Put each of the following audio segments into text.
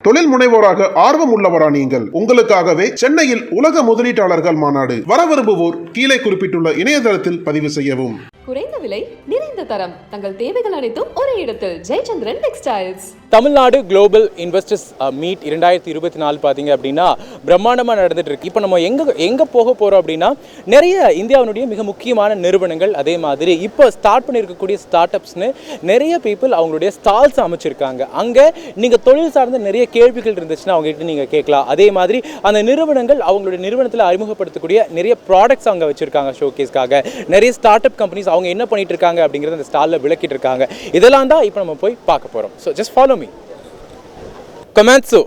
தொழில் முனைவோராக ஆர்வம் உள்ளவரா நீங்கள்? உங்களுக்காகவே சென்னையில் உலக முதலீட்டாளர்கள் மாநாடு. வர விரும்புவோர் கீழே குறிப்பிட்டுள்ள இணையதளத்தில் பதிவு செய்யவும். குறைந்த விலை, நிறைந்த தரம், தங்கள் தேவைகள் அனைத்தும் ஒரே இடத்தில். Jayachandran textiles. Tamil Nadu global investors meet 2024 பார்த்தீங்க அப்படின்னா பிரம்மாண்டமாக நடந்துட்டு இருக்கு. இப்போ நம்ம எங்கே போக போகிறோம் அப்படின்னா, நிறைய இந்தியாவினுடைய மிக முக்கியமான நிறுவனங்கள், அதே மாதிரி இப்போ ஸ்டார்ட் பண்ணியிருக்கக்கூடிய ஸ்டார்ட் அப்ஸ்னு நிறைய பீப்புள் அவங்களுடைய ஸ்டால்ஸ் அமைச்சிருக்காங்க. அங்கே நீங்கள் தொழில் சார்ந்த நிறைய கேள்விகள் இருந்துச்சுன்னா அவங்ககிட்ட நீங்கள் கேட்கலாம். அதே மாதிரி அந்த நிறுவனங்கள் அவங்களுடைய நிறுவனத்தில் அறிமுகப்படுத்தக்கூடிய நிறைய ப்ராடக்ட்ஸ் அவங்க வச்சுருக்காங்க ஷோகேஸ்க்காக. நிறைய ஸ்டார்ட் அப் கம்பெனிஸ் அவங்க என்ன பண்ணிட்டு இருக்காங்க அப்படிங்கிறத அந்த ஸ்டாலில் விளக்கிட்டு இருக்காங்க. இதெல்லாம் தான் இப்போ நம்ம போய் பார்க்க போகிறோம். So just follow me. Komatsu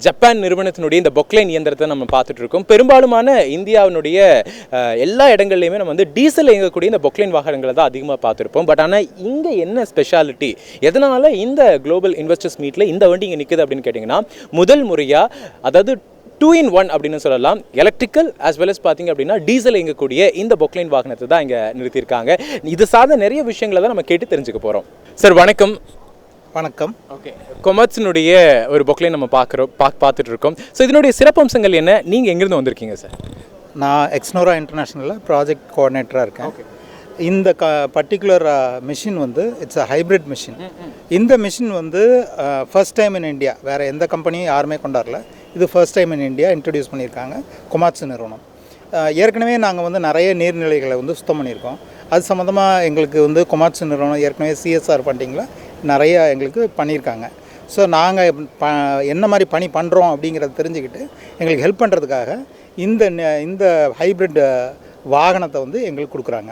Japan நிறுவனத்தினுடைய இந்த பொக்லைன் இயந்திரத்தை நம்ம பார்த்துட்டு இருக்கோம். பெரும்பாலுமான இந்தியாவினுடைய எல்லா இடங்கள்லையுமே நம்ம வந்து டீசல் இயங்கக்கூடிய இந்த பொக்லைன் வாகனங்களை தான் அதிகமாக பார்த்துருப்போம். பட் ஆனால் இங்கே என்ன ஸ்பெஷாலிட்டி, எதனால் இந்த குளோபல் இன்வெஸ்டர்ஸ் மீட்டில் இந்த வண்டி இங்கே நிற்குது அப்படின்னு கேட்டிங்கன்னா, முதல் முறையாக, அதாவது 2-in-1 அப்படின்னு சொல்லலாம், எலக்ட்ரிக்கல் ஆஸ் வெல் அஸ் பார்த்தீங்க அப்படின்னா டீசல் இயங்கக்கூடிய இந்த பொக்லைன் வாகனத்தை தான் இங்கே நிறுத்தியிருக்காங்க. இது சார்ந்த நிறைய விஷயங்களை தான் நம்ம கேட்டு தெரிஞ்சுக்க போகிறோம். சார் வணக்கம். வணக்கம். ஓகே, கொமாட்சினுடைய ஒரு பொக்லைன் நம்ம பார்த்துட்டு இருக்கோம். ஸோ இதனுடைய சிறப்பம்சங்கள் என்ன? நீங்கள் எங்கேருந்து வந்திருக்கீங்க சார்? நான் எக்ஸ்னோரா இன்டர்நேஷ்னலில் ப்ராஜெக்ட் கோஆர்டினேட்டராக இருக்கேன். இந்த பர்டிகுலர் மிஷின் வந்து இட்ஸ் அ ஹைப்ரிட் மிஷின். இந்த மிஷின் வந்து ஃபர்ஸ்ட் டைம் இன் இந்தியா, வேறு எந்த கம்பெனியும் யாருமே கொண்டாடல. இது first time in India introduce பண்ணியிருக்காங்க கொமாட்சு நிறுவனம். ஏற்கனவே நாங்கள் வந்து நிறைய நீர்நிலைகளை வந்து சுத்தம் பண்ணியிருக்கோம். அது சம்மந்தமாக எங்களுக்கு வந்து கொமாட்சு நிறுவனம் ஏற்கனவே சிஎஸ்ஆர் ஃபண்டிங்கில் நிறைய எங்களுக்கு பண்ணியிருக்காங்க. ஸோ நாங்கள் என்ன மாதிரி பணி பண்ணுறோம் அப்படிங்கிறத தெரிஞ்சுக்கிட்டு எங்களுக்கு ஹெல்ப் பண்ணுறதுக்காக இந்த ஹைப்ரிட் வாகனத்தை வந்து எங்களுக்கு கொடுக்குறாங்க.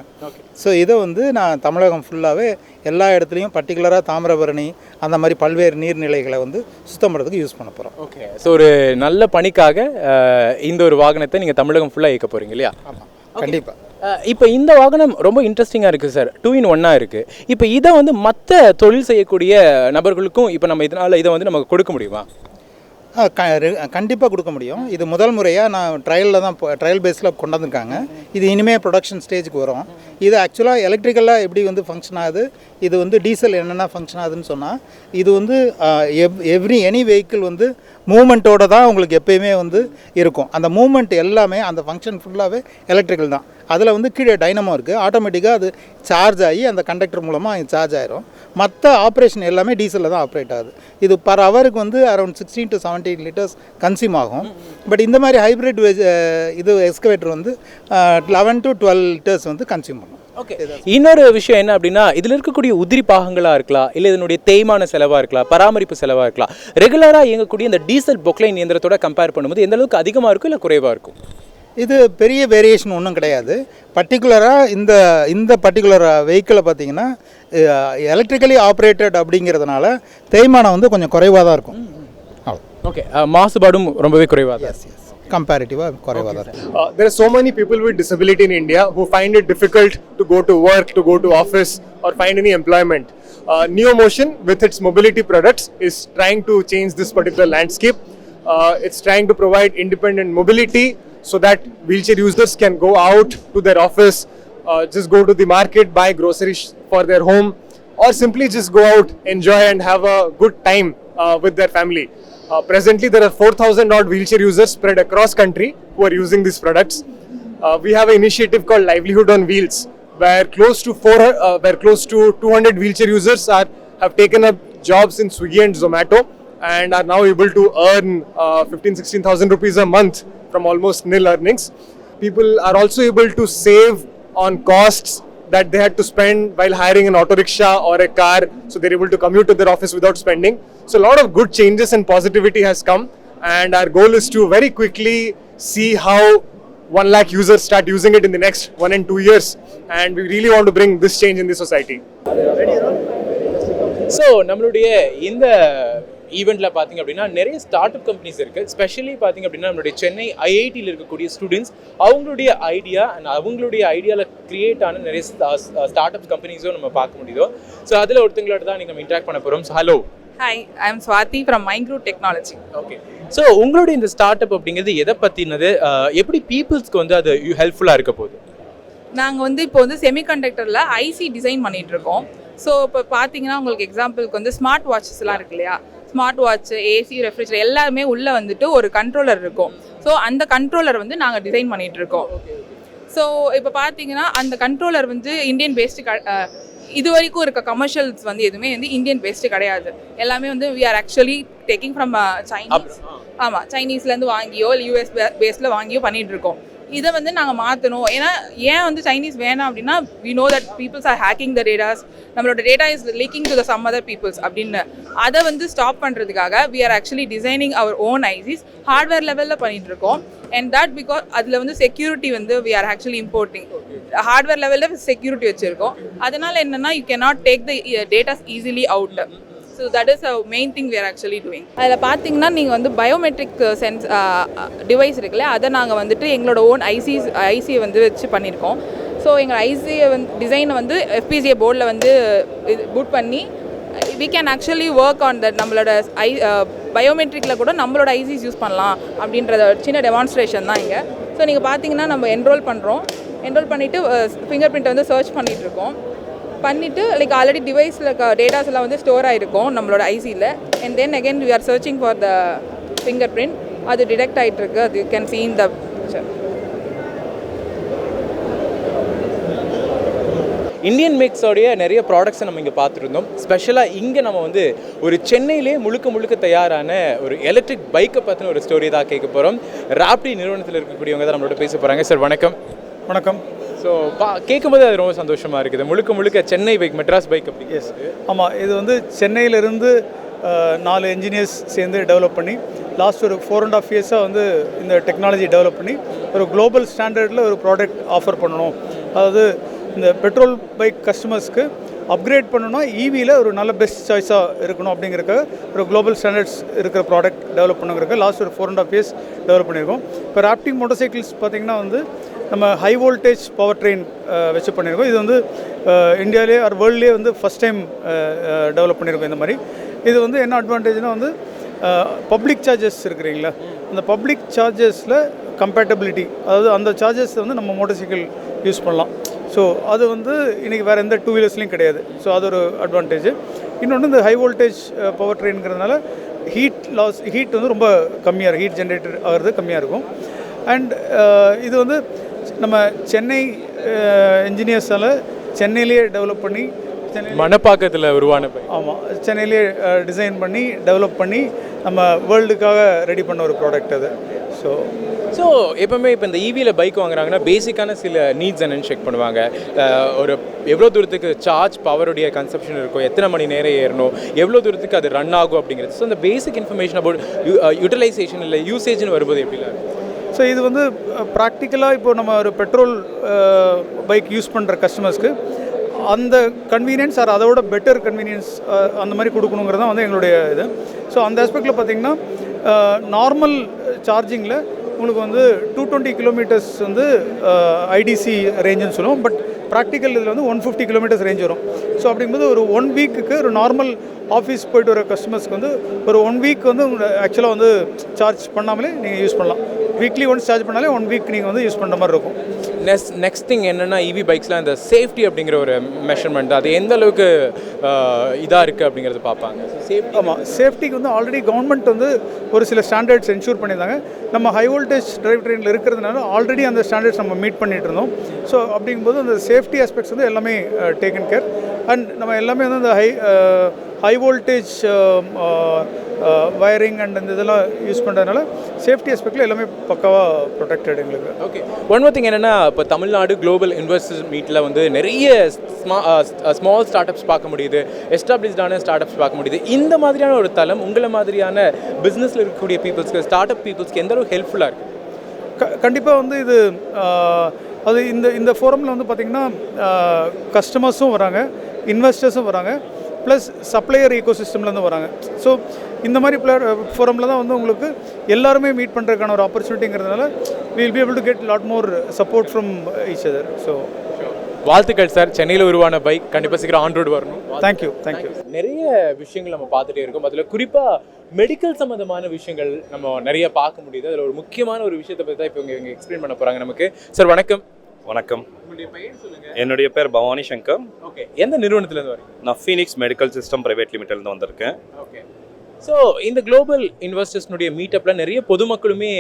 ஸோ இதை வந்து நான் தமிழகம் ஃபுல்லாகவே எல்லா இடத்துலையும், பர்டிகுலராக தாமிரபரணி அந்த மாதிரி பல்வேறு நீர்நிலைகளை வந்து சுத்தம் பண்ணுறதுக்கு யூஸ் பண்ண போகிறோம். ஓகே, ஸோ ஒரு நல்ல பணிக்காக இந்த ஒரு வாகனத்தை நீங்கள் தமிழகம் ஃபுல்லாக இயக்க போகிறீங்க இல்லையா? ஆமாம், கண்டிப்பாக. இப்போ இந்த வாகனம் ரொம்ப இன்ட்ரெஸ்டிங்காக இருக்குது சார். 2-in-1 இருக்குது. இப்போ இதை வந்து மற்ற தொழில் செய்யக்கூடிய நபர்களுக்கும் இப்போ நம்ம இதை வந்து நமக்கு கொடுக்க முடியுமா? கண்டிப்பாக கொடுக்க முடியும். இது முதல் முறையாக நான் ட்ரையல் பேஸில் கொண்டு வந்திருக்காங்க. இது இனிமேல் ப்ரொடக்ஷன் ஸ்டேஜுக்கு வரும். இது ஆக்சுவலாக எலக்ட்ரிக்கலாக எப்படி வந்து ஃபங்க்ஷன் ஆகுது, இது வந்து டீசல் என்னென்ன ஃபங்க்ஷன் ஆகுதுன்னு சொன்னால், இது வந்து எனி வெஹிக்கிள் வந்து மூமெண்ட்டோடு தான் உங்களுக்கு எப்போயுமே வந்து இருக்கும். அந்த மூமெண்ட் எல்லாமே, அந்த ஃபங்க்ஷன் ஃபுல்லாகவே எலக்ட்ரிக்கல் தான். அதில் வந்து கீழே டைனமோ இருக்குது. ஆட்டோமேட்டிக்காக அது சார்ஜ் ஆகி அந்த கண்டக்டர் மூலமாக சார்ஜ் ஆயிரும். மற்ற ஆப்ரேஷன் எல்லாமே டீசலில் தான் ஆப்ரேட் ஆகுது. இது பர் ஹவருக்கு வந்து அரௌண்ட் 16 to 17 லிட்டர்ஸ் கன்சியூம் ஆகும். பட் இந்த மாதிரி ஹைப்ரிட் இது எக்ஸ்கவேட்டர் வந்து 11 to 12 லிட்டர்ஸ் வந்து கன்சியூம் பண்ணும். ஓகே, இன்னொரு விஷயம் என்ன அப்படின்னா, இதில் இருக்கக்கூடிய உதிரி பாகங்களாக இருக்கலாம், இல்லை இதனுடைய தேய்மான செலவாக இருக்கலாம், பராமரிப்பு செலவாக இருக்கலாம், ரெகுலராக இயங்கக்கூடிய இந்த டீசல் பொக்லைன் இயந்திரத்தோட கம்பேர் பண்ணும்போது எந்த அளவுக்கு அதிகமாக இருக்கும் இல்லை குறைவாக இருக்கும்? இது பெரிய வேரியேஷன் ஒன்றும் கிடையாது. பர்டிகுலராக இந்த பர்டிகுலர் வெஹிக்கிளை பார்த்தீங்கன்னா எலக்ட்ரிக்கலி ஆப்ரேட்டட் அப்படிங்கிறதுனால தேய்மானம் வந்து கொஞ்சம் குறைவாக தான் இருக்கும். ஓகே, மாசுபாடும் ரொம்பவே குறைவாக தான். Comparatively குறைவாக தான் இருக்கும். There are so many people with disability in India who find it difficult to go to work, to go to office, or find any employment. NeoMotion, with its mobility products, is trying to change this particular landscape. It's trying to provide independent mobility so that wheelchair users can go out to their office, just go to the market, buy groceries for their home, or simply just go out, enjoy and have a good time with their family. Presently, there are 4,000 odd wheelchair users spread across country who are using these products. We have an initiative called Livelihood on Wheels, where close to 200 wheelchair users have taken up jobs in Swiggy and Zomato and are now able to earn 15,000-16,000 rupees a month from almost nil earnings. People are also able to save on costs that they had to spend while hiring an auto rickshaw or a car, so they're able to commute to their office without spending. So a lot of good changes and positivity has come, and our goal is to very quickly see how 1 lakh users start using it in the next 1 and 2 years, and we really want to bring this change in the society. So நம்மளுடைய இந்த ஈவெண்ட்டில் பார்த்திங்க அப்படின்னா நிறைய start up companies இருக்குது. Specially பார்த்திங்க அப்படின்னா நம்மளுடைய சென்னை ஐஐடியில் இருக்கக்கூடிய ஸ்டூடெண்ட்ஸ் அவங்களுடைய ஐடியா அண்ட் அவங்களுடைய ஐடியாவில் க்ரியேட் ஆன நிறைய ஸ்டார்ட் அப் கம்பெனிஸும் நம்ம பார்க்க முடியுதோ. ஸோ அதில் ஒருத்தங்களோட தான் நீங்கள் இன்ட்ராக்ட் பண்ண போகிறோம். So hello, hi, I am Swathi from micro technology. Okay, so உங்களுடைய இந்த ஸ்டார்ட் அப் அப்படிங்கிறது எதை பற்றினது, எப்படி பீப்புள்ஸ்க்கு வந்து அது ஹெல்ப்ஃபுல்லாக இருக்க போகுது? நாங்கள் வந்து இப்போ வந்து செமிகண்டக்டரில் ஐசி டிசைன் பண்ணிகிட்ருக்கோம். ஸோ இப்போ பார்த்தீங்கன்னா உங்களுக்கு எக்ஸாம்பிளுக்கு வந்து ஸ்மார்ட் வாட்சஸ்லாம் இருக்கு இல்லையா? So smart watch, AC, refrigerator எல்லாமே உள்ளே வந்துட்டு ஒரு கண்ட்ரோலர் இருக்கும். ஸோ அந்த கண்ட்ரோலர் வந்து நாங்கள் டிசைன் பண்ணிகிட்ருக்கோம். ஸோ இப்போ பார்த்தீங்கன்னா அந்த கண்ட்ரோலர் வந்து இந்தியன் பேஸ்டு இது வரைக்கும் இருக்க கமர்ஷியல்ஸ் வந்து எதுவுமே வந்து இந்தியன் பேஸ்டு கிடையாது. எல்லாமே வந்து we are actually taking from Chinese. ஆமாம், சைனீஸ்லேருந்து வாங்கியோ இல்லை யூஎஸ் பேஸில் வாங்கியோ பண்ணிகிட்ருக்கோம். இதை வந்து நாங்கள் மாற்றணும். ஏன் வந்து சைனீஸ் வேணாம் அப்படின்னா, we know that peoples are hacking the datas, நம்மளோட data is leaking to the some other peoples அப்படின்னு. அதை வந்து ஸ்டாப் பண்ணுறதுக்காக we are actually designing our own ICs hardware லெவலில் பண்ணிகிட்ருக்கோம். அண்ட் தட் பிகாஸ் அதில் வந்து செக்யூரிட்டி வந்து we are actually importing hardware லெவலில் செக்யூரிட்டி வச்சுருக்கோம். அதனால் என்னென்னா you cannot take the datas easily out. So that is a main thing we are actually doing. அதில் பார்த்தீங்கன்னா நீங்கள் வந்து பயோமெட்ரிக் டிவைஸ் இருக்குல்ல, அதை நாங்கள் வந்துட்டு எங்களோட ஓன் ஐசியை வந்து வச்சு பண்ணியிருக்கோம். ஸோ எங்கள் ஐசியை வந்து டிசைனை வந்து FPGA போர்டில் வந்து பூட் பண்ணி we can actually work on that. நம்மளோட பயோமெட்ரிக்கில் கூட நம்மளோட ஐசிஸ் யூஸ் பண்ணலாம் அப்படின்றத சின்ன டெமான்ஸ்ட்ரேஷன் தான் இங்கே. ஸோ நீங்கள் பார்த்தீங்கன்னா நம்ம என்ரோல் பண்ணிவிட்டு ஃபிங்கர் பிரிண்ட்டை வந்து சர்ச் பண்ணிகிட்ருக்கோம். பண்ணிவிட்டு லைக் ஆல்ரெடி டிவைஸில் டேட்டாஸ் எல்லாம் வந்து ஸ்டோர் ஆகிருக்கும் நம்மளோட ஐசியில். And then again we are searching for the finger print. அது டிடெக்ட் ஆகிட்டுருக்கு. அது you can see in the picture. Indian மேக்ஸோடைய நிறைய ப்ராடக்ட்ஸை நம்ம இங்கே பார்த்துருந்தோம். ஸ்பெஷலாக இங்கே நம்ம வந்து ஒரு சென்னையிலே முழுக்க தயாரான ஒரு எலக்ட்ரிக் பைக்கை பற்றின ஒரு ஸ்டோரி தான் கேட்க போகிறோம். ராப்டி நிறுவனத்தில் இருக்கக்கூடியவங்க தான் நம்மளோட பேச போகிறாங்க. சார் வணக்கம். வணக்கம். ஸோ கேட்கும்போது அது ரொம்ப சந்தோஷமாக இருக்குது. முழுக்க சென்னை பைக், மெட்ராஸ் பைக் அப்படி. எஸ், ஆமாம். இது வந்து சென்னையிலேருந்து 4 என்ஜினியர்ஸ் சேர்ந்து டெவலப் பண்ணி லாஸ்ட் ஒரு 4.5 இயர்ஸாக வந்து இந்த டெக்னாலஜி டெவலப் பண்ணி ஒரு குளோபல் ஸ்டாண்டர்டில் ஒரு ப்ராடக்ட் ஆஃபர் பண்ணணும். அதாவது இந்த பெட்ரோல் பைக் கஸ்டமர்ஸ்க்கு அப்கிரேட் பண்ணணும்னா ஈவியில் ஒரு நல்ல பெஸ்ட் சாய்ஸாக இருக்கணும் அப்படிங்கிறக்க ஒரு குளோபல் ஸ்டாண்டர்ட்ஸ் இருக்கிற ப்ராடக்ட் டெவலப் பண்ணுங்கிறக்க லாஸ்ட் ஒரு 4.5 இயர்ஸ் டெவலப் பண்ணியிருக்கோம். இப்போ ராப்டிங் மோட்டார் சைக்கிள்ஸ் பார்த்திங்கன்னா வந்து நம்ம ஹை வோல்டேஜ் பவர் ட்ரெயின் வச்சு பண்ணியிருக்கோம். இது வந்து இந்தியாவிலே ஆர் வேர்ல்ட்லேயே வந்து ஃபஸ்ட் டைம் டெவலப் பண்ணியிருக்கோம் இந்த மாதிரி. இது வந்து என்ன அட்வான்டேஜ்னால் வந்து பப்ளிக் சார்ஜஸ் இருக்கிறீங்களா, அந்த பப்ளிக் சார்ஜஸில் கம்பேட்டபிலிட்டி, அதாவது அந்த சார்ஜஸ் வந்து நம்ம மோட்டார் சைக்கிள் யூஸ் பண்ணலாம். ஸோ அது வந்து இன்றைக்கி வேறு எந்த 2 வீலர்ஸ்லையும் கிடையாது. ஸோ அது ஒரு அட்வான்டேஜ். இன்னொன்று இந்த ஹை வோல்டேஜ் பவர் ட்ரெயின்ங்கிறதுனால ஹீட் வந்து ரொம்ப கம்மியாக இருக்கும், ஹீட் ஜென்ரேட்டர் ஆகிறது கம்மியாக இருக்கும். அண்ட் இது வந்து நம்ம சென்னை என்ஜினியர்ஸால் சென்னையிலேயே டெவலப் பண்ணி மணப்பாக்கத்தில் உருவான பைக். ஆமாம், சென்னையிலேயே டிசைன் பண்ணி டெவலப் பண்ணி நம்ம வேர்ல்டுக்காக ரெடி பண்ண ஒரு ப்ராடக்ட் அது. ஸோ எப்போவுமே இப்போ இந்த ஈவியில் பைக் வாங்குறாங்கன்னா பேசிக்கான சில நீட்ஸ் என்னென்னு செக் பண்ணுவாங்க. ஒரு எவ்வளோ தூரத்துக்கு சார்ஜ் பவருடைய கன்சப்ஷன் இருக்கும், எத்தனை மணி நேரம் ஏறணும், எவ்வளோ தூரத்துக்கு அது ரன் ஆகும் அப்படிங்கிறது. ஸோ இந்த பேசிக் இன்ஃபர்மேஷன் அபவுட் யூட்டிலைசேஷன் இல்லை யூசேஜ்னு வரும்போது எப்படிலாம்? ஸோ இது வந்து ப்ராக்டிக்கலாக இப்போ நம்ம ஒரு பெட்ரோல் பைக் யூஸ் பண்ணுற கஸ்டமர்ஸ்க்கு அந்த கன்வீனியன்ஸ் ஆர் அதோட பெட்டர் கன்வீனியன்ஸ் அந்த மாதிரி கொடுக்கணுங்கிறது தான் வந்து எங்களுடைய இது. ஸோ அந்த ஆஸ்பெக்டில் பார்த்திங்கன்னா நார்மல் சார்ஜிங்கில் உங்களுக்கு வந்து 220 கிலோமீட்டர்ஸ் வந்து ஐடிசி ரேஞ்சுன்னு சொல்லுவோம். பட் ப்ராக்டிக்கல் இதில் வந்து 150 கிலோமீட்டர்ஸ் ரேஞ்ச் வரும். ஸோ அப்படிங்கும்போது ஒரு 1 வீக்குக்கு ஒரு நார்மல் ஆஃபீஸ் போய்ட்டு வர கஸ்டமர்ஸ்க்கு வந்து ஒரு 1 வீக் வந்து ஆக்சுவலாக வந்து சார்ஜ் பண்ணாமலே நீங்கள் யூஸ் பண்ணலாம். வீக்லி ஒன்ஸ் சார்ஜ் பண்ணாலே 1 வீக் நீங்கள் வந்து யூஸ் பண்ணுற மாதிரி இருக்கும். நெக்ஸ்ட் திங் என்னென்னா இவி பைக்ஸ்லாம் இந்த சேஃப்டி அப்படிங்கிற ஒரு மெஷர்மெண்ட் அது எந்த அளவுக்கு இதாக இருக்குது அப்படிங்கிறது பார்ப்பாங்க. சேஃப்டி, ஆமாம், சேஃப்டிக்கு வந்து ஆல்ரெடி கவர்மெண்ட் வந்து ஒரு சில ஸ்டாண்டர்ட்ஸ் என்ஷூர் பண்ணியிருந்தாங்க. நம்ம ஹை வோல்டேஜ் டிரைவ் ட்ரெயினில் இருக்கிறதுனால ஆல்ரெடி அந்த ஸ்டாண்டர்ட்ஸ் நம்ம மீட் பண்ணிகிட்டு இருந்தோம். ஸோ அப்படிங்கும்போது அந்த சேஃப்டி ஆஸ்பெக்ட்ஸ் வந்து எல்லாமே டேக்கன் கேர். அண்ட் நம்ம எல்லாமே வந்து அந்த ஹை வோல்டேஜ் வயரிங் அண்ட் இந்த இதெல்லாம் யூஸ் பண்ணுறதுனால சேஃப்டி ஆஸ்பெக்டில் எல்லாமே பக்காவாக ப்ரொடெக்டட் எங்களுக்கு. ஓகே, ஒன் மோர் திங் என்னென்னா இப்போ தமிழ்நாடு குளோபல் இன்வெஸ்டர்ஸ் மீட்டில் வந்து நிறைய ஸ்மால் ஸ்டார்ட் அப்ஸ் பார்க்க முடியுது, எஸ்டாப்ளிஷ்டான ஸ்டார்ட் அப்ஸ் பார்க்க முடியுது. இந்த மாதிரியான ஒரு தளம் உங்களை மாதிரியான பிஸ்னஸில் இருக்கக்கூடிய பீப்புள்ஸ்க்கு, ஸ்டார்ட் அப் பீப்புள்ஸ்க்கு எந்த அளவுக்கு ஹெல்ப்ஃபுல்லாக இருக்குது? கண்டிப்பாக வந்து இது அது இந்த ஃபோரமில் வந்து பார்த்திங்கன்னா கஸ்டமர்ஸும் வராங்க, இன்வெஸ்டர்ஸும் வராங்க, ப்ளஸ் சப்ளையர் ஈகோசிஸ்டம்லேருந்து வராங்க. ஸோ இந்த மாதிரி ஃபோரமில் தான் வந்து உங்களுக்கு எல்லாருமே மீட் பண்ணுறதுக்கான ஒரு ஆப்பர்ச்சுனிட்டிங்கிறதுனால will be able to get lot more support from each other. So வாழ்த்துக்கள் சார். சென்னையில் உருவான பைக் கண்டிப்பாக சீக்கிரம் ஆன் ரோடு வரணும். தேங்க்யூ. நிறைய விஷயங்கள் நம்ம பார்த்துட்டே இருக்கோம். அதில் குறிப்பாக மெடிக்கல் சம்மந்தமான விஷயங்கள் நம்ம நிறைய பார்க்க முடியுது. அதில் ஒரு முக்கியமான ஒரு விஷயத்தை பற்றி தான் இப்போ இவங்க எக்ஸ்பிளைன் பண்ண போகிறாங்க நமக்கு. சார் வணக்கம். வணக்கம். உங்களுடைய பெயர் சொல்லுங்கள். என்னுடைய பேர் பவானி சங்கர். ஓகே, எந்த நிறுவனத்துலேருந்து வரீங்க? நான் ஃபீனிக்ஸ் மெடிக்கல் சிஸ்டம் பிரைவேட் லிமிடெட்லேருந்து வந்திருக்கேன். ஓகே, ஸோ இந்த குளோபல் இன்வெஸ்டர்ஸ்னுடைய மீட்டப்பில் நிறைய பொதுமக்களுமே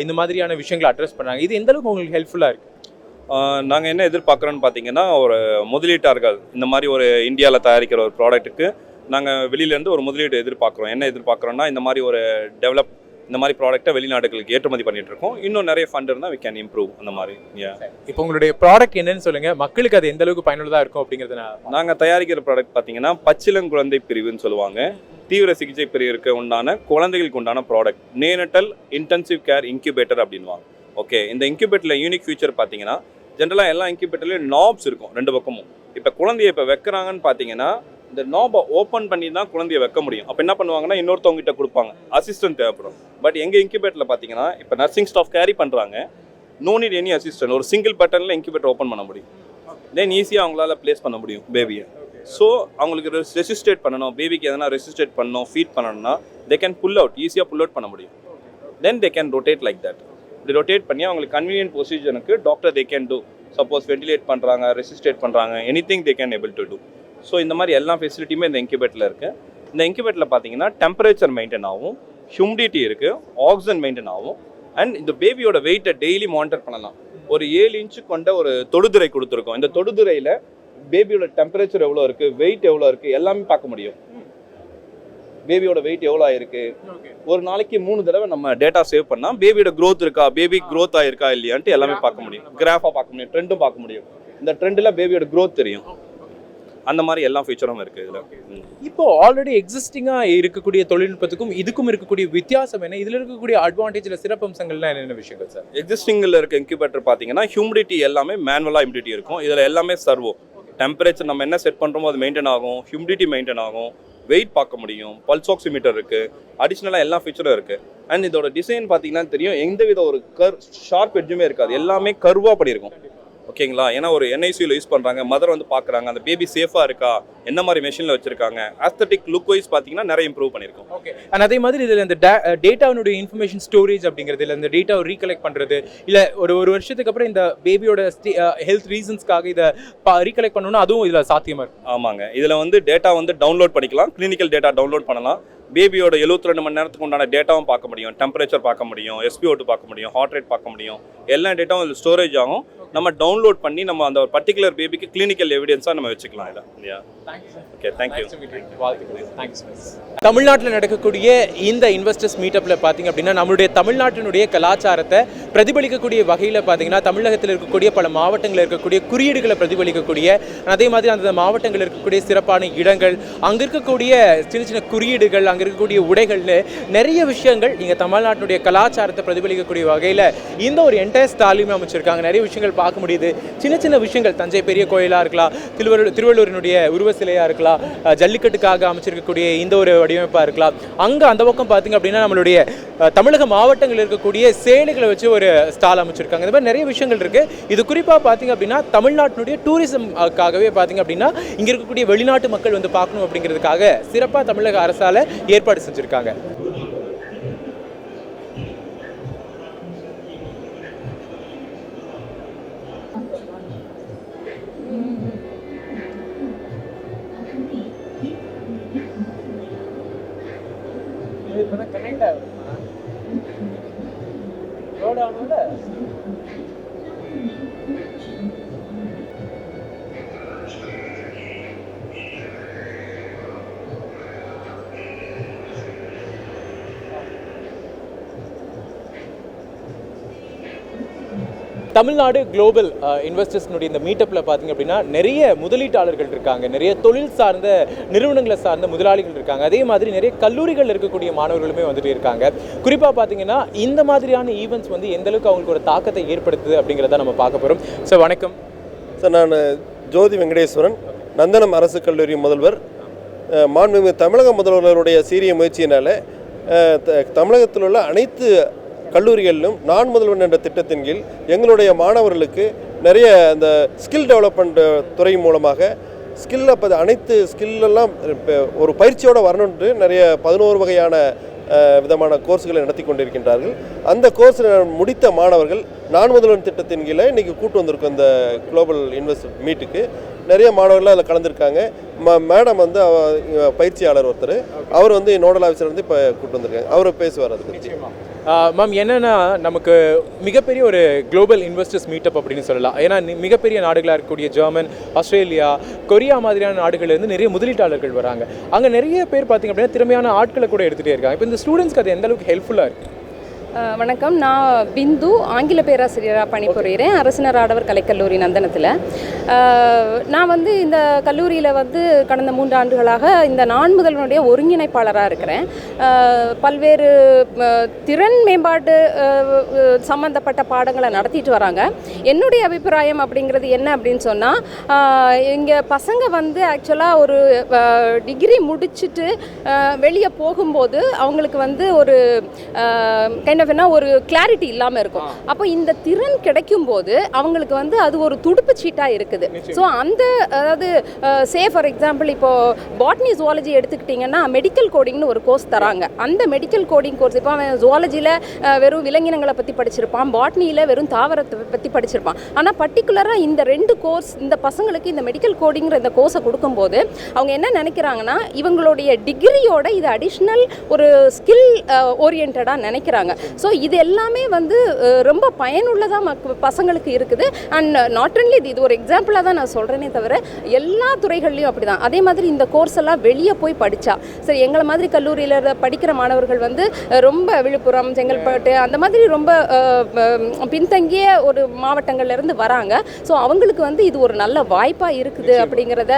இந்த மாதிரியான விஷயங்களை அட்ரஸ் பண்ணாங்க. இது எந்த அளவுக்கு உங்களுக்கு ஹெல்ப்ஃபுல்லாக இருக்குது? நாங்கள் என்ன எதிர்பார்க்குறோன்னு பார்த்தீங்கன்னா, ஒரு முதலீட்டாளர்கள் இந்த மாதிரி ஒரு இந்தியாவில் தயாரிக்கிற ஒரு ப்ராடக்ட்டுக்கு நாங்கள் வெளியிலேருந்து ஒரு முதலீடு எதிர்பார்க்குறோம். என்ன எதிர்பார்க்குறோன்னா, இந்த மாதிரி ஒரு இந்த மாதிரி ப்ராடக்ட்டை வெளிநாடுகளுக்கு ஏற்றுமதி பண்ணிட்டு இருக்கோம். இன்னும் நிறைய ஃபண்ட் இருந்தால் we can improve அந்த மாதிரி. இப்போ உங்களுடைய ப்ராடக்ட் என்னன்னு சொல்லுங்கள், மக்களுக்கு அது எந்த அளவுக்கு பயனுள்ளதாக இருக்கும் அப்படிங்கிறத நாங்கள் தயாரிக்கிற ப்ராடக்ட் பார்த்தீங்கன்னா பச்சிளங்குழந்தை பிரிவுன்னு சொல்லுவாங்க. தீவிர சிகிச்சை பிரிவிற்கு உண்டான குழந்தைகளுக்கு உண்டான ப்ராடக்ட் நேனட்டல் இன்டென்சிவ் கேர் இன்குபேட்டர் அப்படின்வாங்க. ஓகே, இந்த இன்குபேட்டரில் யூனிக் ஃபீச்சர் பார்த்தீங்கன்னா, ஜென்ரலாக எல்லா இன்குபேட்டர்லேயும் நாப்ஸ் இருக்கும் 2 பக்கமும். இப்போ குழந்தைய இப்போ வைக்கிறாங்கன்னு பார்த்தீங்கன்னா, இந்த நாபை ஓப்பன் பண்ணி தான் குழந்தைய வைக்க முடியும். அப்போ என்ன பண்ணுவாங்கன்னா, இன்னொருத்தவங்ககிட்ட கொடுப்பாங்க, அசிஸ்டன்ட் தேவைப்படும். பட் எங்கள் இன்குபேட்டரில் பார்த்தீங்கன்னா, இப்போ நர்சிங் ஸ்டாஃப் கேரி பண்ணுறாங்க, நோ நீட் எனி அசிஸ்டன்ட். ஒரு சிங்கிள் பட்டனில் இன்குபேட்டர் ஓப்பன் பண்ண முடியும். தென் ஈஸியாக அவங்களால ப்ளேஸ் பண்ண முடியும் பேபியை. ஸோ அவங்களுக்கு ரெசிஸ்டேட் பண்ணணும், பேபிக்கு எதனா ரெசிஸ்டேட் பண்ணணும், ஃபீட் பண்ணணும்னா தே கேன் புல் அவுட், ஈஸியாக புல் அவுட் பண்ண முடியும். Then they can rotate like that. இப்படி ரொட்டேட் பண்ணி அவங்களுக்கு கன்வீனியன்ட் பொசிஷனுக்கு doctor they can do. Suppose ventilate பண்ணுறாங்க, ரெசிஸ்டேட் பண்ணுறாங்க, any thing they can able to do. So இந்த மாதிரி எல்லா ஃபெசிலிட்டியுமே இந்த இன்குபேட்டரில் இருக்குது. இந்த இன்குபேட்டரில் பார்த்தீங்கன்னா டெம்பரேச்சர் மெயின்டைன் ஆகும், ஹியூமிடிட்டி இருக்குது, ஆக்சிஜன் மெயின்டைன் ஆகும், அண்ட் இந்த பேபியோட வெயிட்டை டெய்லி மானிட்டர் பண்ணலாம். ஒரு 7 இன்ச்சு கொண்ட ஒரு தொடுதுறை கொடுத்துருக்கோம். இந்த தொடுதுறையில் பேபியோட டெம்பரேச்சர் எவ்வளோ இருக்குது, வெயிட் எவ்வளோ இருக்குது, எல்லாமே பார்க்க முடியும். பேபியோட வெயிட் எவ்வளோ ஆயிருக்கு, ஒரு நாளைக்கு 3 தடவை நம்ம டேட்டா சேவ் பண்ணால் பேபியோட க்ரோத் இருக்கா, பேபி க்ரோத் ஆயிருக்கா இல்லையான்ட்டு எல்லாமே பார்க்க முடியும். கிராஃபாக பார்க்க முடியும், ட்ரெண்டும் பார்க்க முடியும். இந்த ட்ரெண்டில் பேபியோட க்ரோத் தெரியும். அந்த மாதிரி எல்லா ஃபீச்சரும் இருக்குது இதில். இப்போ ஆல்ரெடி எக்ஸிஸ்டிங்காக இருக்கக்கூடிய தொழில்நுட்பத்துக்கும் இதுக்கும் இருக்கக்கூடிய வித்தியாசம் என்ன? இதில் இருக்கக்கூடிய அட்வான்டேஜில் சிறப்பம்சங்கள்லாம் என்னென்ன விஷயங்கள் சார்? எக்ஸிஸ்டிங்கில் இருக்க இன்குபேட்டர் பார்த்தீங்கன்னா ஹியூமிடிட்டி எல்லாமே மேனுவலாக ஹியூமிடிட்டி இருக்கும். இதில் எல்லாமே சர்வோ. டெம்பரேச்சர் நம்ம என்ன செட் பண்ணுறோமோ அது மெயின்டைன் ஆகும், ஹியூமிடிட்டி மெயின்டைன் ஆகும், வெயிட் பார்க்க முடியும், பல்ஸ் ஆக்சிமீட்டர் இருக்குது, அடிஷ்னலாக எல்லா ஃபீச்சரும் இருக்குது. அண்ட் இதோட டிசைன் பார்த்தீங்கன்னா தெரியும், எந்த வித ஒரு ஷார்ப் எட்ஜுமே இருக்காது, எல்லாமே கர்வாக பண்ணியிருக்கும். ஓகேங்களா? ஏன்னா ஒரு என்ஐசியூவில் யூஸ் பண்ணுறாங்க, மதர் வந்து பார்க்குறாங்க, அந்த பேபி சேஃபாக இருக்கா, என்ன மாதிரி மெஷினில் வச்சுருக்காங்க, ஆஸ்தட்டிக் லுக் வைஸ் பார்த்தீங்கன்னா நிறைய இம்ப்ரூவ் பண்ணியிருக்கோம். ஓகே, அண்ட் அதே மாதிரி இதில் இந்த டேட்டாவுடைய இன்ஃபர்மேஷன் ஸ்டோரேஜ் அப்படிங்கிறது, இல்லை இந்த டேட்டாவை ரீகலெக்ட் பண்ணுறது, இல்லை ஒரு வருஷத்துக்கு அப்புறம் இந்த பேபியோட ஹெல்த் ரீசன்ஸ்க்காக இதை ரீகலெக்ட் பண்ணணும்னா அதுவும் இதில் சாத்தியமாக இருக்கும். ஆமாங்க, இதில் வந்து டேட்டா வந்து டவுன்லோட் பண்ணிக்கலாம், கிளினிக்கல் டேட்டா டவுன்லோட் பண்ணலாம். பேபியோட 72 மணி நேரத்துக்கு உண்டான டேட்டாவும் பார்க்க முடியும், டெம்பரேச்சர் பார்க்க முடியும், SpO2 பார்க்க முடியும், ஹார்ட் ரேட் பார்க்க முடியும். எல்லா டேட்டாவும் இதில் ஸ்டோரேஜ் ஆகும். நம்ம டவுன்லோட் பண்ணி நம்ம அந்த ஒரு பர்டிகுலர் பேபிக்கு கிளினிக்கல் எவிடன்ஸாக நம்ம வச்சுக்கலாம் இதை. Okay, thank you. தமிழ்நாட்டில் நடக்கக்கூடிய இந்த இன்வெஸ்டர்ஸ் மீட்டப்பில் பார்த்தீங்க அப்படின்னா, நம்மளுடைய தமிழ்நாட்டினுடைய கலாச்சாரத்தை பிரதிபலிக்கக்கூடிய வகையில் பார்த்தீங்கன்னா, தமிழகத்தில் இருக்கக்கூடிய பல மாவட்டங்களில் இருக்கக்கூடிய குறியீடுகளை பிரதிபலிக்கக்கூடிய, அதே மாதிரி அந்த மாவட்டங்களில் இருக்கக்கூடிய சிறப்பான இடங்கள், அங்கே இருக்கக்கூடிய சின்ன சின்ன குறியீடுகள், அங்கே இருக்கக்கூடிய உடைகள்னு நிறைய விஷயங்கள் இங்கே தமிழ்நாட்டினுடைய கலாச்சாரத்தை பிரதிபலிக்கக்கூடிய வகையில் இந்த ஒரு என்டையர் ஸ்டாலையுமே அமைச்சிருக்காங்க. நிறைய விஷயங்கள் பார்க்க முடியுது. சின்ன சின்ன விஷயங்கள், தஞ்சை பெரிய கோயிலாக இருக்கலாம், திருவள்ளூரினுடைய உருவ சிலையாக இருக்கலாம், ஜல்லிக்கட்டுக்காக அமைச்சிருக்கக்கூடிய இந்த ஒரு வடிவமைப்பாக இருக்கலாம். அங்கே அந்த பக்கம் பார்த்தீங்க அப்படின்னா நம்மளுடைய தமிழக மாவட்டங்களில் இருக்கக்கூடிய சேலைகளை வச்சு ஒரு ஸ்டால் அமைச்சிருக்காங்க. இந்த மாதிரி நிறைய விஷயங்கள் இருக்குது. இது குறிப்பாக பார்த்தீங்க அப்படின்னா தமிழ்நாட்டினுடைய டூரிசம்காகவே பார்த்தீங்க அப்படின்னா இங்கே இருக்கக்கூடிய வெளிநாட்டு மக்கள் வந்து பார்க்கணும் அப்படிங்கிறதுக்காக சிறப்பாக தமிழக அரசால் ஏற்பாடு செஞ்சுருக்காங்க. கனெக்ட் ஆகும் தமிழ்நாடு குளோபல் இன்வெஸ்டர்ஸ்னுடைய இந்த மீட்டப்பில் பார்த்தீங்க அப்படின்னா நிறைய முதலீட்டாளர்கள் இருக்காங்க, நிறைய தொழில் சார்ந்த நிறுவனங்களை சார்ந்த முதலாளிகள் இருக்காங்க, அதே மாதிரி நிறைய கல்லூரிகள் இருக்கக்கூடிய மாணவர்களுமே வந்துட்டு இருக்காங்க. குறிப்பாக பார்த்தீங்கன்னா இந்த மாதிரியான ஈவெண்ட்ஸ் வந்து எந்த அளவுக்கு அவங்களுக்கு ஒரு தாக்கத்தை ஏற்படுத்துது அப்படிங்கிறத நம்ம பார்க்க போகிறோம். சார் வணக்கம். சார், நான் ஜோதி வெங்கடேஸ்வரன், நந்தனம் அரசு கல்லூரி முதல்வர். மாண்புமிகு தமிழக முதல்வர்களுடைய சீரிய முயற்சியினால் தமிழகத்தில் உள்ள அனைத்து கல்லூரிகளிலும் நான் முதல்வன் என்ற திட்டத்தின் கீழ் எங்களுடைய மாணவர்களுக்கு நிறைய அந்த ஸ்கில் டெவலப்மெண்ட் துறை மூலமாக அனைத்து ஸ்கில்லெல்லாம் ஒரு பயிற்சியோடு வரணுன்ட்டு நிறைய 11 வகையான விதமான கோர்ஸுகளை நடத்தி கொண்டிருக்கின்றார்கள். அந்த கோர்ஸ் முடித்த மாணவர்கள் நான் முதல்வன் திட்டத்தின் கீழே இன்றைக்கி கூட்டு வந்திருக்கோம் இந்த குளோபல் இன்வெஸ்ட் மீட்டுக்கு. நிறைய மாணவர்கள் அதில் கலந்துருக்காங்க. மேடம் வந்து பயிற்சியாளர் ஒருத்தர், அவர் வந்து நோடல் ஆஃபீஸர் வந்து இப்போ கூப்பிட்டு வந்திருக்காங்க, அவர் பேசுவார் அது பற்றி. மேம், என்னென்னா நமக்கு மிகப்பெரிய ஒரு குளோபல் இன்வெஸ்டர்ஸ் மீட்டப் அப்படின்னு சொல்லலாம். ஏன்னா மிகப்பெரிய நாடுகளாக இருக்கக்கூடிய ஜெர்மன், ஆஸ்திரேலியா, கொரியா மாதிரியான நாடுகள்லேருந்து நிறைய முதலீட்டாளர்கள் வராங்க. அங்கே நிறைய பேர் பார்த்திங்க அப்படின்னா திறமையான ஆட்களை கூட எடுத்துகிட்டே இருக்காங்க. இப்போ இந்த ஸ்டூடெண்ட்ஸ்க்கு அது எந்த அளவுக்கு ஹெல்ப்ஃபுல்லாக இருக்குது? வணக்கம், நான் பிந்து, ஆங்கில பேராசிரியராக பணிபுரிகிறேன் அரசினர் ஆடவர் கலைக்கல்லூரி நந்தனத்தில். நான் வந்து இந்த கல்லூரியில் வந்து கடந்த 3 ஆண்டுகளாக இந்த நான் முதல்வனுடைய ஒருங்கிணைப்பாளராக இருக்கிறேன். பல்வேறு திறன் மேம்பாட்டு சம்மந்தப்பட்ட பாடங்களை நடத்திட்டு வராங்க. என்னுடைய அபிப்பிராயம் அப்படிங்கிறது என்ன அப்படின்னு சொன்னால், இங்கே பசங்க வந்து ஆக்சுவலாக ஒரு டிகிரி முடிச்சுட்டு வெளியே போகும்போது அவங்களுக்கு வந்து ஒரு ஒரு கிளாரிட்டி இல்லாமல் இருக்கும். அப்போ இந்த திறன் கிடைக்கும் போது அவங்களுக்கு வந்து அது ஒரு துடுப்பு சீட்டாக இருக்குது. ஸோ அந்த அதாவது ஃபார் எக்ஸாம்பிள் இப்போ பாட்னி ஜுவாலஜி எடுத்துக்கிட்டிங்கன்னா மெடிக்கல் கோடிங்னு ஒரு கோர்ஸ் தராங்க. அந்த மெடிக்கல் கோடிங் கோர்ஸ் இப்போ அவன் ஜுவாலஜியில் வெறும் விலங்கினங்களை பற்றி படிச்சிருப்பான், பாட்னியில் வெறும் தாவரத்தை பற்றி படிச்சிருப்பான். ஆனால் பர்டிகுலராக இந்த 2 கோர்ஸ் இந்த பசங்களுக்கு இந்த மெடிக்கல் கோடிங்கிற இந்த கோர்ஸை கொடுக்கும்போது அவங்க என்ன நினைக்கிறாங்கன்னா, இவங்களுடைய டிகிரியோட இது அடிஷ்னல் ஒரு ஸ்கில் ஓரியன்டாக நினைக்கிறாங்க. ஸோ இது எல்லாமே வந்து ரொம்ப பயனுள்ளதாக பசங்களுக்கு இருக்குது. அண்ட் நாட் ஒன்லி இது ஒரு எக்ஸாம்பிளாக தான் நான் சொல்கிறேனே தவிர எல்லா துறைகள்லையும் அப்படி தான். அதே மாதிரி இந்த கோர்ஸ் எல்லாம் வெளியே போய் படித்தா சரி, எங்களை மாதிரி கல்லூரியில் படிக்கிற மாணவர்கள் வந்து ரொம்ப விழுப்புரம், செங்கல்பட்டு அந்த மாதிரி ரொம்ப பின்தங்கிய ஒரு மாவட்டங்கள்லேருந்து வராங்க. ஸோ அவங்களுக்கு வந்து இது ஒரு நல்ல வாய்ப்பாக இருக்குது அப்படிங்கிறத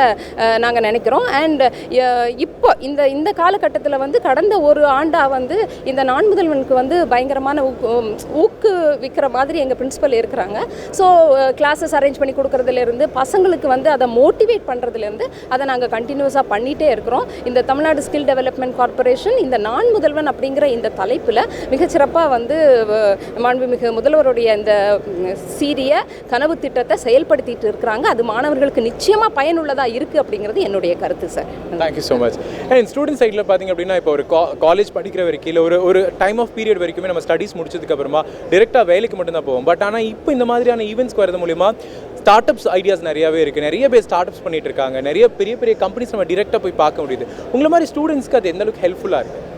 நாங்கள் நினைக்கிறோம். அண்ட் இப்போ இந்த காலகட்டத்தில் வந்து கடந்த ஒரு ஆண்டாக வந்து இந்த நான் முதல்வனுக்கு வந்து பயங்கரமான ஊக்குவிக்கிற மாதிரி எங்கள் பிரின்சிபல் இருக்கிறாங்க. ஸோ கிளாஸஸ் அரேஞ்ச் பண்ணி கொடுக்குறதுலேருந்து பசங்களுக்கு வந்து அதை மோட்டிவேட் பண்ணுறதுலேருந்து அதை நாங்கள் கண்டினியூஸாக பண்ணிகிட்டே இருக்கிறோம். இந்த தமிழ்நாடு ஸ்கில் டெவலப்மெண்ட் கார்ப்பரேஷன் இந்த நான் முதல்வன் அப்படிங்கிற இந்த தலைப்பில் மிகச்சிறப்பாக வந்து மாண்புமிகு முதல்வருடைய இந்த சீரிய கனவு திட்டத்தை செயல்படுத்திட்டு இருக்கிறாங்க. அது மாணவர்களுக்கு நிச்சயமாக பயனுள்ளதாக இருக்குது அப்படிங்கிறது என்னுடைய கருத்து sir. Thank you so much. And student சைடில் பார்த்திங்க அப்படின்னா இப்போ ஒரு காலேஜ் படிக்கிற வரைக்கும் இல்லை ஒரு டைம் ஆஃப் பீரியட் வரைக்குமே நம்ம ஸ்டடீஸ் முடிச்சதுக்கப்புறமா டிரெக்டாக வேலைக்கு மட்டும்தான் போவோம். பட் ஆனால் இப்போ இந்த மாதிரியான ஈவெண்ட்ஸ்க்கு வரது மூலிமா ஸ்டார்ட் அப்ஸ் ஐடியாஸ் நிறையாவே இருக்குது. நிறைய பேர் ஸ்டார்ட் அப்ஸ் பண்ணிட்டு இருக்காங்க. நிறைய பெரிய பெரிய கம்பெனிஸ் நம்ம டிரெக்டாக போய் பார்க்க முடியுது. உங்களை மாதிரி ஸ்டூடெண்ட்ஸ்க்கு அது எந்த அளவுக்கு ஹெல்ப்ஃபுல்லாக இருக்குது?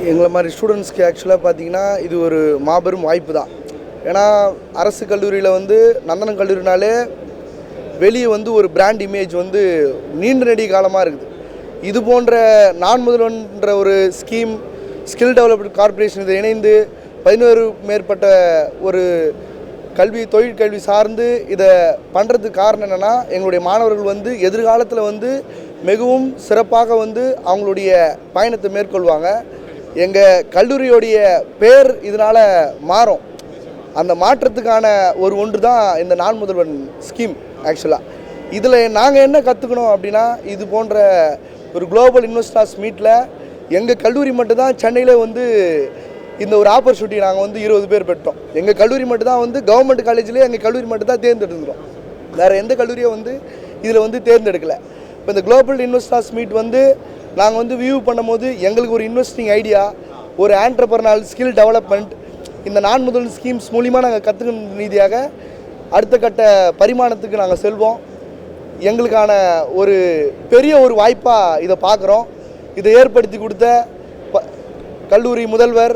எங்களை மாதிரி ஸ்டூடெண்ட்ஸ்க்கு ஆக்சுவலாக பார்த்தீங்கன்னா இது ஒரு மாபெரும் வாய்ப்பு தான். ஏன்னா அரசு கல்லூரியில் வந்து நந்தனம் கல்லூரினாலே வெளியே வந்து ஒரு பிராண்ட் இமேஜ் வந்து நீண்ட நெடிய காலமாக இருக்குது. இது போன்ற நான் முதல்வன்ற ஒரு ஸ்கீம் ஸ்கில் டெவலப்மெண்ட் கார்ப்பரேஷன் இதை இணைந்து 11 மேற்பட்ட ஒரு தொழிற்கல்வி சார்ந்து இதை பண்ணுறதுக்கு காரணம் என்னென்னா, எங்களுடைய மாணவர்கள் வந்து எதிர்காலத்தில் வந்து மிகவும் சிறப்பாக வந்து அவங்களுடைய பயணத்தை மேற்கொள்வாங்க. எங்கள் கல்லூரியோடைய பேர் இதனால் மாறும். அந்த மாற்றத்துக்கான ஒன்று தான் இந்த நான் முதல்வன் ஸ்கீம். ஆக்சுவலாக இதில் நாங்கள் என்ன கற்றுக்கணும் அப்படின்னா, இது போன்ற ஒரு குளோபல் இன்வெஸ்டர்ஸ் மீட்டில் எங்கள் கல்லூரி மட்டும்தான் சென்னையில் வந்து இந்த ஒரு ஆப்பர்ச்சுனிட்டி நாங்கள் வந்து 20 பேர் பெற்றோம். எங்கள் கல்லூரி மட்டும்தான் வந்து கவர்மெண்ட் காலேஜ்லேயே எங்கள் கல்லூரி மட்டும்தான் தேர்ந்தெடுக்கிறோம். வேறு எந்த கல்லூரியும் வந்து இதில் வந்து தேர்ந்தெடுக்கலை. இப்போ இந்த குளோபல் இன்வெஸ்டர்ஸ் மீட் வந்து நாங்கள் வந்து வியூ பண்ணும்போது எங்களுக்கு ஒரு இன்வெஸ்டிங் ஐடியா, ஒரு ஆண்டர்பிரனல் ஸ்கில் டெவலப்மெண்ட் இந்த நான் முதல் ஸ்கீம்ஸ் மூலிமா நாங்கள் கற்றுக்கணும் ரீதியாக அடுத்த கட்ட பரிமாணத்துக்கு நாங்கள் செல்வோம். எங்களுக்கான ஒரு பெரிய ஒரு வாய்ப்பாக இதை பார்க்குறோம். இதை ஏற்படுத்தி கொடுத்த கல்லூரி முதல்வர்,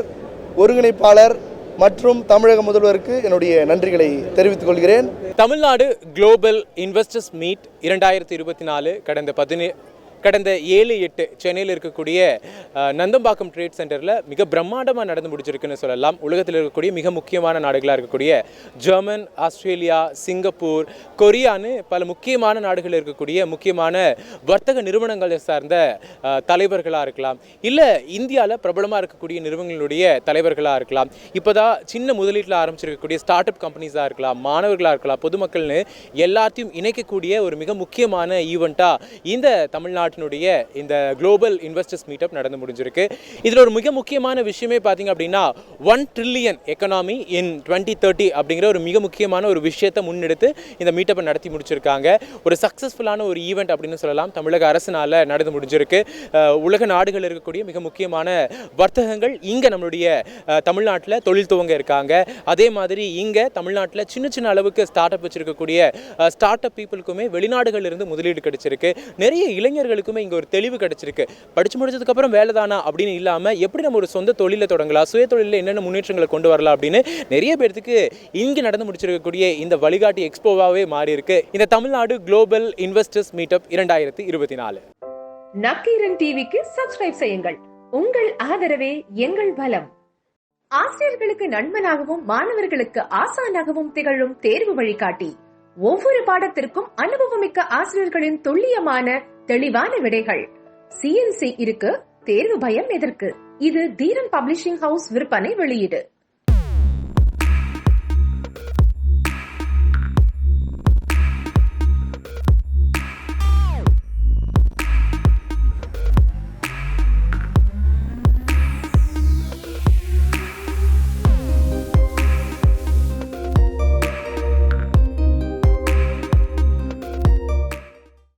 ஒருங்கிணைப்பாளர் மற்றும் தமிழக முதல்வருக்கு என்னுடைய நன்றிகளை தெரிவித்துக் கொள்கிறேன். தமிழ்நாடு குளோபல் இன்வெஸ்டர்ஸ் மீட் 2024 கடந்த 7-8 சென்னையில் இருக்கக்கூடிய நந்தம்பாக்கம் ட்ரேட் சென்டரில் மிக பிரம்மாண்டமாக நடந்து முடிச்சிருக்குன்னு சொல்லலாம். உலகத்தில் இருக்கக்கூடிய மிக முக்கியமான நாடுகளாக இருக்கக்கூடிய ஜெர்மன், ஆஸ்திரேலியா, சிங்கப்பூர், கொரியான்னு பல முக்கியமான நாடுகளில் இருக்கக்கூடிய முக்கியமான வர்த்தக நிறுவனங்களை சார்ந்த தலைவர்களாக இருக்கலாம், இல்லை இந்தியாவில் பிரபலமாக இருக்கக்கூடிய நிறுவனங்களுடைய தலைவர்களாக இருக்கலாம், இப்போ தான் சின்ன முதலீட்டில் ஆரம்பிச்சிருக்கக்கூடிய ஸ்டார்ட் அப் கம்பெனிஸாக இருக்கலாம், மாணவர்களாக இருக்கலாம், பொதுமக்கள்னு எல்லாத்தையும் இணைக்கக்கூடிய ஒரு மிக முக்கியமான ஈவெண்ட்டாக இந்த தமிழ்நாடு தமிழ்நாட்டினுடைய இந்த குளோபல் இன்வெஸ்டர்ஸ் மீட்டப் நடந்து முடிஞ்சிருக்கு. இதில் ஒரு மிக முக்கியமான விஷயமே பார்த்தீங்க அப்படின்னா 1 trillion எக்கனாமி இன் 2030 அப்படிங்கிற ஒரு மிக முக்கியமான ஒரு விஷயத்தை முன்னெடுத்து இந்த மீட்டப்பை நடத்தி முடிச்சிருக்காங்க. ஒரு சக்ஸஸ்ஃபுல்லான ஒரு ஈவெண்ட் அப்படின்னு சொல்லலாம். தமிழக அரசினால நடந்து முடிஞ்சிருக்கு. உலக நாடுகள் இருக்கக்கூடிய மிக முக்கியமான வர்த்தகங்கள் இங்கே நம்மளுடைய தமிழ்நாட்டில் தொழில் துவங்க இருக்காங்க. அதே மாதிரி இங்கே தமிழ்நாட்டில் சின்ன சின்ன அளவுக்கு ஸ்டார்ட் அப் வச்சிருக்கக்கூடிய ஸ்டார்ட் அப் பீப்புளுக்குமே வெளிநாடுகள் இருந்து முதலீடு கிடைச்சிருக்கு. நிறைய இளைஞர்களுக்குமே இங்கே ஒரு தெளிவு கிடைச்சிருக்கு. படிச்சு முடிச்சதுக்கு அப்புறம் வேலை தானா அப்படின்னு இல்லாமல் எப்படி நம்ம ஒரு சொந்த தொழிலை தொடங்கலாம், சுய தொழிலில் என்னென்ன முன்னேற்றங்களை கொண்டு வரலாம் அப்படின்னு நிறைய பேருக்கு இங்கே நடந்து முடிச்சிருக்கக்கூடிய இந்த வழிகாட்டி எக்ஸ்போவாகவே மாறி இருக்கு இந்த Tamil Nadu global investors meetup 2024. Nakkheeran டிவிக்கு சப்ஸ்கிரைப் செய்யுங்கள். உங்கள் ஆதரவே எங்கள் பலம். ஆசிரியர்களுக்கு நண்பனாகவும் மாணவர்களுக்கு ஆசானாகவும் திகழும் தேர்வு வழிகாட்டி. ஒவ்வொரு பாடத்திற்கும் அனுபவமிக்க ஆசிரியர்களின் துல்லியமான தெளிவான விடைகள். CNC இருக்கு, தேர்வு பயம் எதற்கு? இது தீரன் பப்ளிஷிங் ஹவுஸ் விற்பனை வெளியீடு.